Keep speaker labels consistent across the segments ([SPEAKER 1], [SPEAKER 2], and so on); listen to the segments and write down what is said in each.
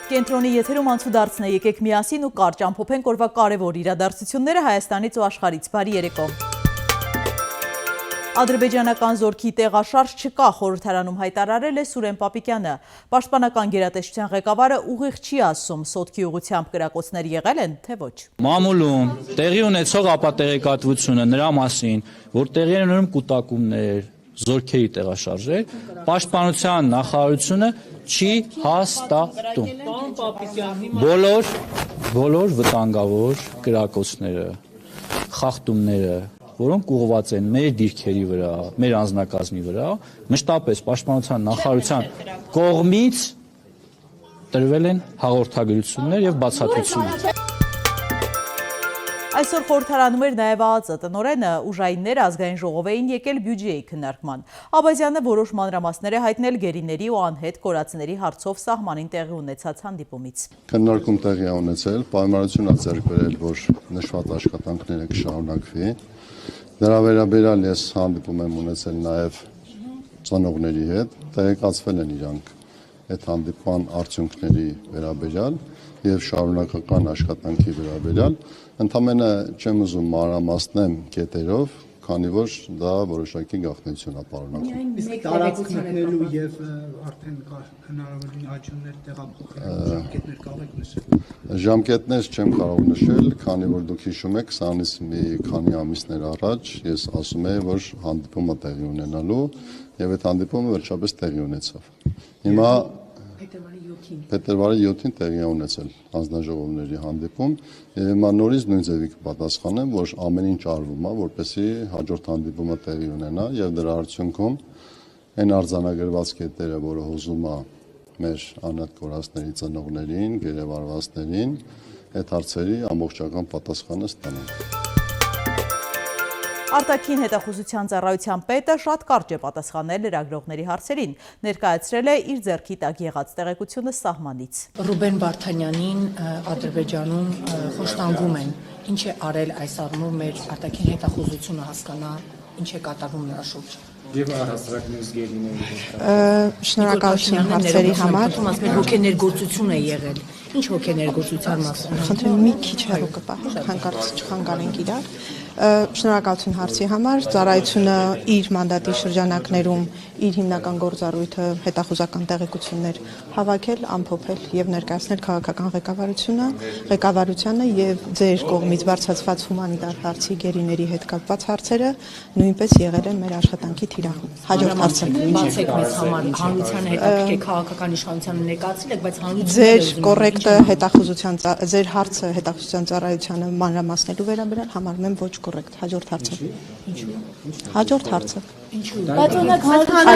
[SPEAKER 1] Կենտրոնի եթերում անցուդարձն է, եկեք միասին ու կարճ ամփոփենք օրվա կարևոր իրադարձությունները Հայաստանից ու աշխարհից։ Բարի երեկո։ Ադրբեջանական զորքի տեղաշարժ չկա, խորհրդարանում հայտարարել է Սուրեն Պապիկյանը։ Պաշտպանական գերատեսչության ղեկավարը ուղիղ չի ասում, սոտքի ուղղությամբ կրակոցներ եղել են, թե ոչ։
[SPEAKER 2] Մամուլում տեղի ունեցող ապատեղեկատվությունը նրա մասին, որ տեղի են ունենում կուտակումներ, զորքերի տեղաշարժեր, Պաշտպանության նախարարությունը չի հաստատում։ Բոլոր վտանգավոր կրակոցները, խախտումները, որոնք ուղղված են մեր դիրքերի վրա, մեր անձնակազմի վրա, մշտապես Պաշտպանության նախարարության կողմից տրվել են հաղորդագրություններ եւ բացատրություններ։
[SPEAKER 1] Այսօր խորհրդարանում էր նաև ԱԱԾ տնօրենը, ուժայինները ազգային ժողով էին եկել բյուջեի քննարկման։ Աբազյանը որոշ մանրամասներ է հայտնել գերիների ու անհետ կորածների հարցով սահմանին տեղի ունեցած հանդիպումից։
[SPEAKER 3] Քննարկում տեղի է ունեցել, պայմանություն է ձեռք բերել, որ նշված աշխատանքները կշարունակվի։ Դրա վերաբերյալ ես հանդիպում եմ ունեցել նաև ծնողների հետ, տեղեկացվել են իրանք այդ հանդիպման արդյունքների վերաբերյալ եւ շարունակական աշխատանքի վերաբերյալ, ընդամենը չեմ ուզում մանրամասնեմ կետերով, քանի որ դա որոշակի գաղտնիություն է պարունակում։
[SPEAKER 4] Իսկ տարածքնելու եւ արդեն հնարավոր աճումներ տեղափոխել ժամկետներ կարող եք նշել։
[SPEAKER 3] Ժամկետներ չեմ կարող նշել, քանի որ դուք հիշում եք, սրանից մի քանի ամիսներ առաջ ես ասում եմ, որ հանդիպումը տեղի ունենալու եւ այդ հանդիպումը վերջապես տեղի ունեցավ։ Հիմա Փետրվարի 7-ին տեղի է ունեցել հանձնաժողովների հանդիպում եւ հիմա նորից նույն ձևի կպատասխանեմ, որ ամեն ինչ արվում է, որպեսզի հաջորդ հանդիպումը տեղի ունենա եւ դրա արդյունքում այն արձանագրված կետերը, որը հուզում է մեր անհատ կորածների ծնողներին, գերեվարվածներին, այդ հարցերի ամբողջական պատասխանը ստանանք։
[SPEAKER 1] Արտաքին հետախուզության ծառայության պետը շատ կարճ է պատասխանել լրագրողների հարցերին, ներկայացրել է իր ձեռքի տակ եղած տեղեկությունը սահմանից։
[SPEAKER 5] Ռուբեն Վարդանյանին Ադրբեջանում խոշտանգում են, ինչ է արել այս առումով մեր արտաքին հետախուզությունը հասկանա, ինչ է կատարվում նրա շուրջ։
[SPEAKER 4] Եվ առհասարակ մյուս գերիների
[SPEAKER 5] Շնորհակալություն հարցերի համար։ Հոգեներգործություն է եղել։ Ինչ հոգեներգործության մասին։ Խնդրեմ մի քիչ հեռու կպահեք, հանկարծ չխանգարենք իրար։ Շնորհակալություն հարցի համար, ծառայությունը իր մանդատի շրջանակներում իր հիմնական գործառույթը հետախուզական տեղեկություններ հավաքել, ամփոփել եւ ներկայացնել քաղաքական ղեկավարությանը եւ ձեր կողմից բարձրացված հումանիտար հարցի գերիների հետ կապված հարցերը նույնպես եղել են մեր աշխատանքի թիրախում։ Հաջորդ հարցը
[SPEAKER 6] բացեք մեզ համար հանրությանը հետաքրքիր քաղաքական իշխանությանը ներկայացրել եք, բայց հանրությունը
[SPEAKER 5] ձեր կոռեկտը հետախուզության ձեր հարցը հետախուզության ծառայությանը մանրամասնելու վերաբերյալ համարում եմ ոչ կոռեկտ։ Հաջորդ հարցը։ Ինչու՞։ Հաջորդ հարցը։ Ինչու՞։
[SPEAKER 6] Բայց օրինակ խորհրդարանում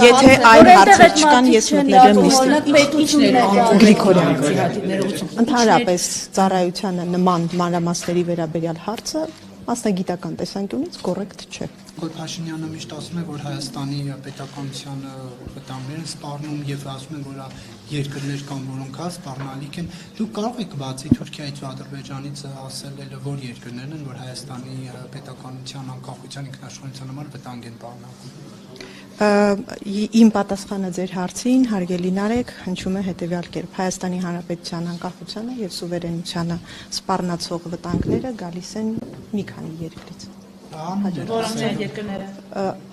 [SPEAKER 5] եթե այլ հարցեր չկան, ես մտնել եմ լիստի։ Գրիգորյան։ Ընդհանրապես ծառայությանը նման մանրամասների վերաբերյալ հարցը մասնագիտական տեսանկյունից կոռեկտ չէ։
[SPEAKER 4] Փաշինյանը միշտ ասում է, որ Հայաստանի պետականության վտանգներ են սպառնում եւ ասում են, որ երկրներ կան, որոնք սպառնալիք են։ Դուք կարող եք բացի Թուրքիայից ու Ադրբեջանից ասել, որ երկրներն են, որ Հայաստանի պետականության անկախության ինքնաշխատության համար վտանգ են պարունակում։
[SPEAKER 5] Իմ պատասխանը ձեր հարցին, հարգելի Նարեկ, հնչում է հետևյալ կերպ. Հայաստանի Հանրապետության անկախությանը եւ սուվերենությանը սպառնացող վտանգները գալիս են մի քանի երկրից։
[SPEAKER 6] որոնց երկրները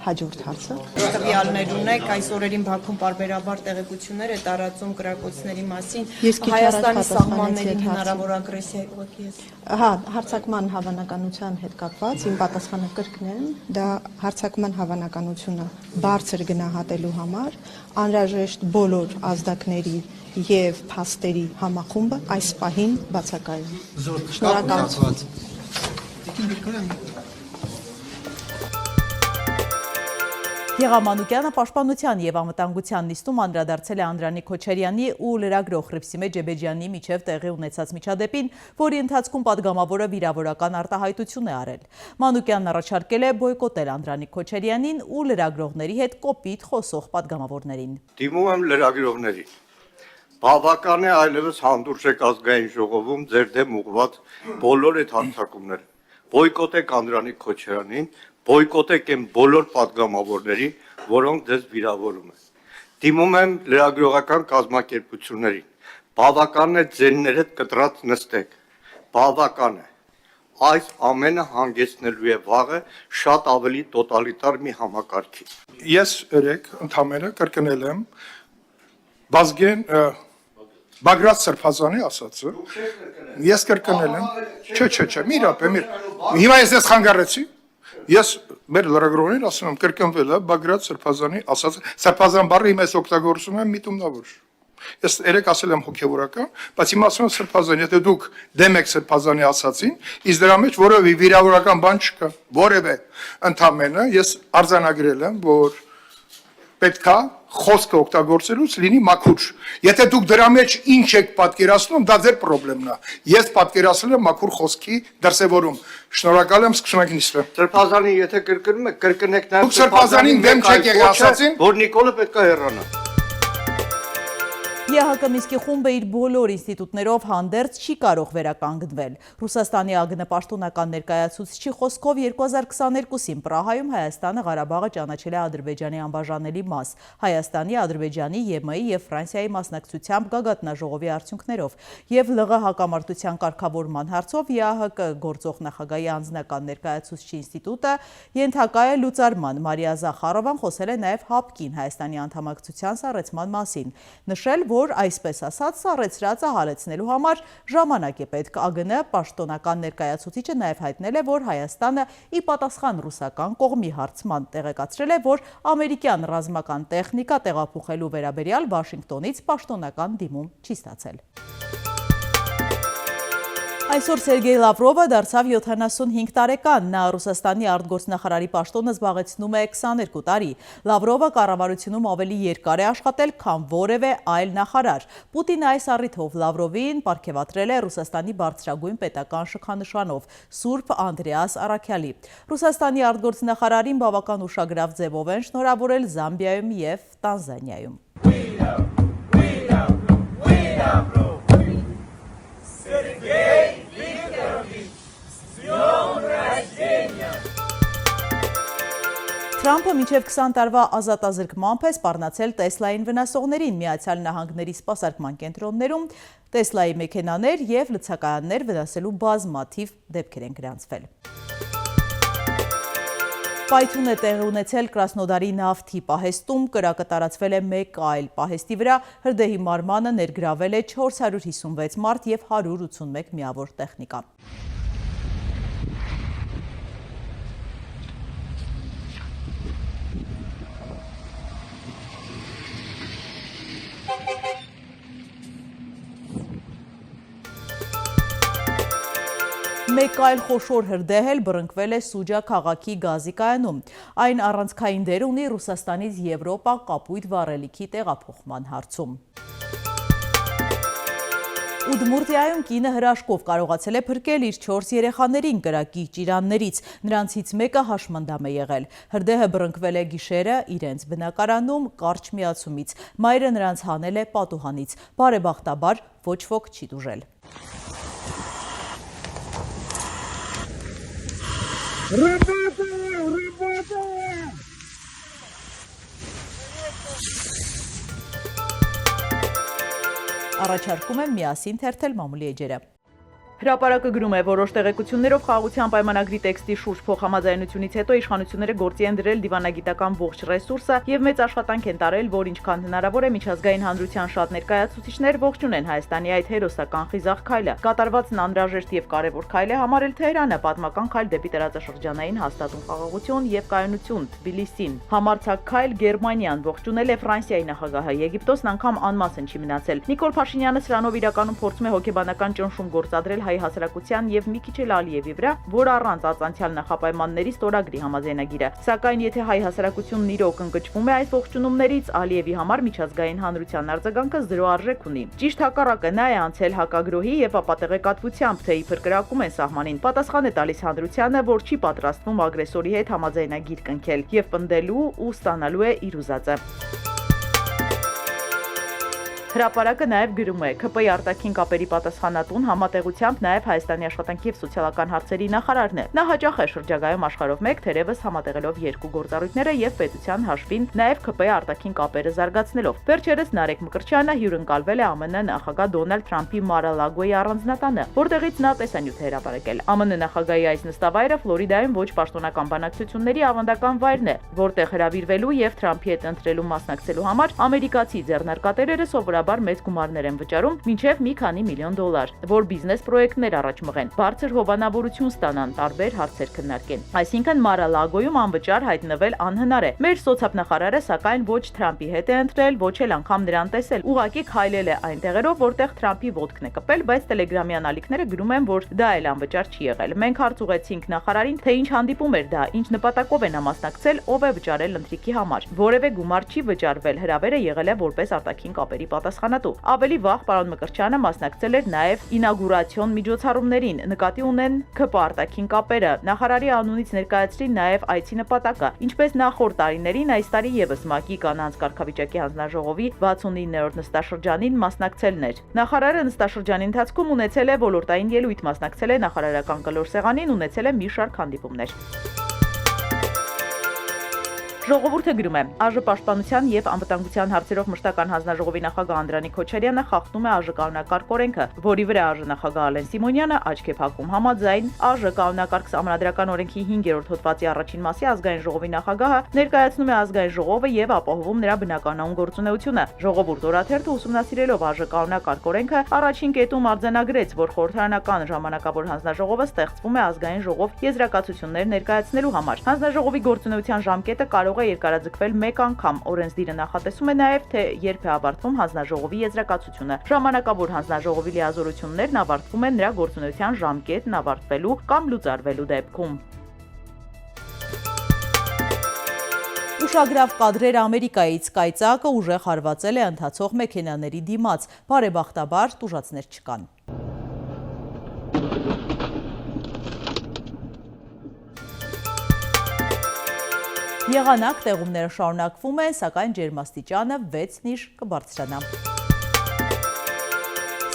[SPEAKER 5] Հաջորդ հարցը։
[SPEAKER 7] Տվյալներ ունեք, այս օրերին Բաքվում պարբերաբար տեղեկություններ է տարածում կրակոցների մասին,
[SPEAKER 5] Ես քիչ
[SPEAKER 7] Հայաստանի
[SPEAKER 5] առաջ
[SPEAKER 7] սահմաններին
[SPEAKER 5] պատասխանեցի
[SPEAKER 7] հնարավոր ագրեսիայի ուղղակի ես։
[SPEAKER 5] Հա, հարցակման հավանականության հետ կապված իմ պատասխանը կրկնեմ, դա հարցակման հավանականությունը բարձր գնահատելու համար անհրաժեշտ բոլոր ազդակների եւ փաստերի համախումբը այս պահին բացակայում է։ Շնորհակալություն։
[SPEAKER 1] Եղամանուկյանը պաշտպանության եւ անվտանգության նիստում անդրադարձել է Անդրանիկ Քոչարյանի ու լրագրող Ղրիփսիմե Ջեբեջյանի միջև տեղի ունեցած միջադեպին, որի ընթացքում падգամավորը վիրավորական արտահայտություն է արել։ Մանուկյանն առաջարկել է բոյկոտել Անդրանիկ Քոչարյանին ու լրագրողների հետ կոպիտ խոսող падգամավորներին։
[SPEAKER 8] Դիմում եմ լրագրողներին։ Բավական է այլևս հանդուրժ եք ազգային ժողովում ձեր դեմ ուղղված բոլոր այդ հարձակումները։ Բոյկոտեք Անդրանիկ Քոչարյանին, բոյկոտեք այն բոլոր падգամավորներին, որոնք ձեզ վիրավորում են։ Դիմում եմ լրագրողական կազմակերպություններին։ Բավական է ձեններ հետ կտրած նստեք։ Բավական է։ Այս ամենը հանգեցնելու է վաղը շատ ավելի տոտալիտար մի համակարգի։
[SPEAKER 9] Ես երեք ընդհանրապես կրկնել եմ Բազգեն Բագրատ Սրբազանի ասածը։ Ես կրկնել եմ։ Չէ, մի րոպե, Հիմա ես խանգարեցի։ Ես մեր լրագրողներին ասում եմ կրկնվել է Բագրատ Սրբազանի ասածը։ Սրբազան բառը հիմա ես օգտագործում եմ միտումնավոր։ Ես երեք ասել եմ հոգևորական, բայց հիմա ասում եմ Սրբազան, եթե դուք դեմ եք Սրբազանի ասածին, իսկ դրա մեջ որևէ վիրավորական բան չկա, որևէ ընդամենը ես արձանագրել եմ, որ պետքա խոսքը օգտագործելուց լինի մաքուր։ Եթե դուք դրա մեջ ինչ եք պատկերացնում, դա ձեր խնդիրն է։ Ես պատկերացրել եմ մաքուր խոսքի դրսևորում։ Շնորհակալ եմ, սկսում ենք նիստը։
[SPEAKER 8] Սրբազանի եթե կրկնում եք, կրկնեք նաև
[SPEAKER 9] Դուք Սրբազանին դեմ չեք եղել ասածին,
[SPEAKER 8] որ Նիկոլը պետք է հեռանա։
[SPEAKER 1] ԵՀԿ Մինսկի խումբը իր բոլոր ինստիտուտներով հանդերձ չի կարող վերականգնվել։ Ռուսաստանի ԱԳՆ պաշտոնական ներկայացուցիչի խոսքով 2022-ին Պրահայում Հայաստանը Ղարաբաղը ճանաչել է Ադրբեջանի անբաժանելի մաս, Հայաստանի, Ադրբեջանի, ԵՄ-ի և Ֆրանսիայի մասնակցությամբ գագաթնաժողովի արդյունքներով, և ԼՂ հակամարտության կարգավորման հարցով ԵԱՀԿ գործող նախագահի անձնական ներկայացուցչի ինստիտուտը ենթակա է լուծարման։ Մարիա Զախարովան խոսել է նաև ՀԱՊԿ-ին Հայաստանի անդամակցության սառեցման մասին, նշել, որ այսպես ասած սառեցրածը հալեցնելու համար ժամանակ է պետք։ ԱԳՆ պաշտոնական ներկայացուցիչը նաև հայտնել է, որ Հայաստանը ի պատասխան ռուսական կողմի հարցման տեղեկացրել է, որ ամերիկյան ռազմական տեխնիկա տեղափոխելու վերաբերյալ Վաշինգտոնից պաշտոնական դիմում չի ստացել։ Այսօր Սերգեյ Լավրովը դարձավ 75 տարեկան, նա Ռուսաստանի արտգործնախարարի պաշտոնը զբաղեցնում է 22 տարի։ Լավրովը կառավարությունում ավելի երկար է աշխատել, քան որևէ այլ նախարար։ Պուտինը այս առիթով Լավրովին պարգևատրել է Ռուսաստանի բարձրագույն պետական շքանշանով՝ Սուրբ Անդրեաս Առաքյալի։ Ռուսաստանի արտգործնախարարին բավական ուշագրավ ձևով են շնորհավորել Զամբիայում և Տանզանիայում։ Թրամփը մինչև 20 տարվա ազատազրկմամբ է սպառնացել Տեսլային վնասողներին Միացյալ Նահանգների սպասարկման կենտրոններում Տեսլայի մեքենաներ և լցակայաններ վնասելու բազմաթիվ դեպքեր են գրանցվել։ Պայթուն է տեղի ունեցել Կրասնոդարի նավթի պահեստում, կրակը տարածվել է մեկ այլ պահեստի վրա, հրդեհի մարմանը ներգրավել է 456 մարդ և 181 միավոր տեխնիկա։ Մեկ այլ խոշոր հրդեհ էլ բռնկվել է Սուջա քաղաքի գազի կայանում։ Այն առանցքային դեր ունի Ռուսաստանից Եվրոպա կապույտ վառելիքի տեղափոխման հարցում։ Ուդմուրտիայում կինը հրաշքով կարողացել է փրկել իր 4 երեխաներին կրակի ճիրաններից, նրանցից մեկը հաշմանդամ է եղել։ Հրդեհը բռնկվել է գիշերը իրենց բնակարանում կարճ միացումից, մայրը նրանց հանել է պատուհանից, բարեբախտաբար ոչ ոք չի տուժել։ Առաջարկում եմ միասին թերթել մամուլի էջերը։ Հրապարակը գրում է, որոշ տեղեկություններով խաղաղության պայմանագրի տեքստի շուրջ փոխհամաձայնությունից հետո իշխանությունները գործի են դրել դիվանագիտական ողջ ռեսուրսը և մեծ աշխատանք են տարել, որ ինչքան հնարավոր է միջազգային հանրության շատ ներկայացուցիչներ ողջունեն Հայաստանի այդ հերոսական խիզախ քայլը։ Կատարվածն անհրաժեշտ և կարևոր քայլ է համարել Թեհրանը, պատմական քայլ դեպի տարածաշրջանային հաստատուն խաղաղություն և կայունություն Թբիլիսին։ Համարձակ քայլ Գերմանիան ողջունել է Ֆրանսիայի նախագահը, Եգիպտոսն անգամ անմասն չի մնացել։ Նիկոլ Փաշինյանը սրանով իրականում փորձում է հոգեբանական ճնշում գործադրել հայ հասարակության և մի քիչ էլ Ալիևի վրա, որ առանց անցյալ նախապայմանների ստորագրի համաձայնագիրը։ Սակայն եթե հայ հասարակությունն իրոք ընկճվում է այս ողջունումներից, Ալիևի համար միջազգային հանրության արձագանքը զրո արժեք ունի։ Ճիշտ հակառակը նա է անցել հակագրոհի և ապատեղեկատվությամբ, թե իբր կրակում են սահմանին, պատասխան է տալիս հանրությանը, որ չի պատրաստվում ագրեսորի հետ համաձայնագիր կնքել և պնդելու ու ստանալու է իր ուզածը։ Հրապարակը նաև գրում է. ՔՊ-ի արտաքին կապերի պատասխանատուն համատեղությամբ նաև Հայաստանի աշխատանքի և սոցիալական հարցերի նախարարն է։ Նա հաճախ է շրջագայում աշխարհով մեկ, թերևս համատեղելով երկու գործառույթները և պետության հաշվին նաև ՔՊ-ի արտաքին կապերը զարգացնելով։ Վերջերս Նարեկ Մկրտչյանը հյուրընկալվել է ԱՄՆ նախագահ Դոնալդ Թրամփի Մարալագոյի առանձնատանը, որտեղից նա տեսանյութ է հրապարակել։ ԱՄՆ նախագահի այս նստավայրը Ֆլորիդայում ոչ պաշտոնական բանակցությունների ավանդական վայրն է, որտեղ հրավիրվելու և Թրամփի հետ ընտրելու մասնակցելու համար ամերիկացի ձեռնարկատերերը սովորաբար մեծ գումարներ են վճարում, մինչև մի քանի միլիոն դոլար, որ բիզնես պրոյեկտներ առաջ մղեն, բարձր հովանավորություն ստանան, տարբեր հարցեր քննարկեն։ Այսինքն Մարալագոյում անվճար հայտնվել անհնար է։ Մեր սոցիալնախարարը սակայն ոչ Թրամփի հետ է ընտրել, ոչ էլ անգամ նրան տեսել։ Ուղղակի քայլել է այն տեղերով, որտեղ Թրամփի ոտքն է կպել, բայց Telegram-ի անալիքները գրում են, որ դա էլ անվճար չի եղել։ Մենք հարց ուղեցինք նախարարին, թե ինչ հանդիպում էր դա, ինչ նպատակով է նա մասնակցել, ով է վճարել ընթրիքի համար։ Որևէ գումար չի վճարվել, հրավերը եղել է որպես արտաքին կապերի պատասխանատու։ Ավելի վաղ պարոն Մկրտչյանը մասնակցել էր նաև ինագուրացիոն միջոցառումներին, նկատի ունեն ՔՊ արտաքին կապերը։ Նախարարի անունից ներկայացրի նաև այցի նպատակը։ Ինչպես նախորդ տարիներին, այս տարի եւս ՄԱԿ-ի կանանց կարգավիճակի հանձնաժողովի 69-րդ նստաշրջանին մասնակցելն էր։ Նախարարը նստաշրջանի ընթացքում ունեցել է ոլորտային ելույթ, մասնակցել է նախարարական կլոր սեղանին, ունեցել է մի շարք հանդիպումներ։ Ժողովուրդը գրում է. ԱԺ պաշտպանության եւ անվտանգության հարցերով մշտական հանձնաժողովի նախագահ Անդրանիկ Քոչարյանը խախտում է ԱԺ կանոնակարգ օրենքը, որի վրա ԱԺ նախագահ Ալեն Սիմոնյանը աչք է փակում։ Համաձայն ԱԺ կանոնակարգ սահմանադրական օրենքի 5-րդ հոդվածի առաջին մասի ազգային ժողովի նախագահը ներկայացնում է ազգային ժողովը եւ ապահովում նրա բնականոն գործունեությունը։ Ժողովուրդ օրաթերթը ուսումնասիրելով ԱԺ կանոնակարգ օրենքը առաջին կետում արձանագրեց, որ խորհրդարանական ժամանակավոր հանձնաժողովը ստեղծվում է ազգային ժողով եզրակացություններ ներկայացնելու համար։ Հանձնաժողովի գործունեության ժամկետը կարող է երկարաձգվել մեկ անգամ։ Օրենսդիրը նախատեսում է նաև, թե երբ է ավարտվում հանձնաժողովի եզրակացությունը։ Ժամանակավոր հանձնաժողովի լիազորություններն ավարտվում են նրա գործունեության ժամկետն ավարտվելու կամ լուծարվելու դեպքում։ Ուշագրավ կադրեր Ամերիկայից կայծակը ուժեղ հարվածել է ընթացող մեքենաների դիմաց, բարեբախտաբար տուժածներ չկան։ Եղանակ տեղումները շարունակվում են, սակայն ջերմաստիճանը 6-ն կբարձրանա։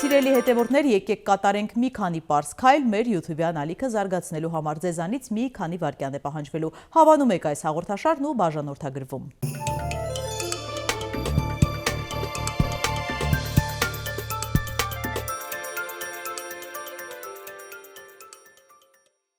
[SPEAKER 1] Սիրելի հետևորդներ, եկեք կատարենք մի քանի պարզ քայլ մեր YouTube-յան ալիքը զարգացնելու համար ձեզանից մի քանի վայրկյան է պահանջվելու։ Հավանում եք այս հաղորդաշարն ու բաժանորդագրվում։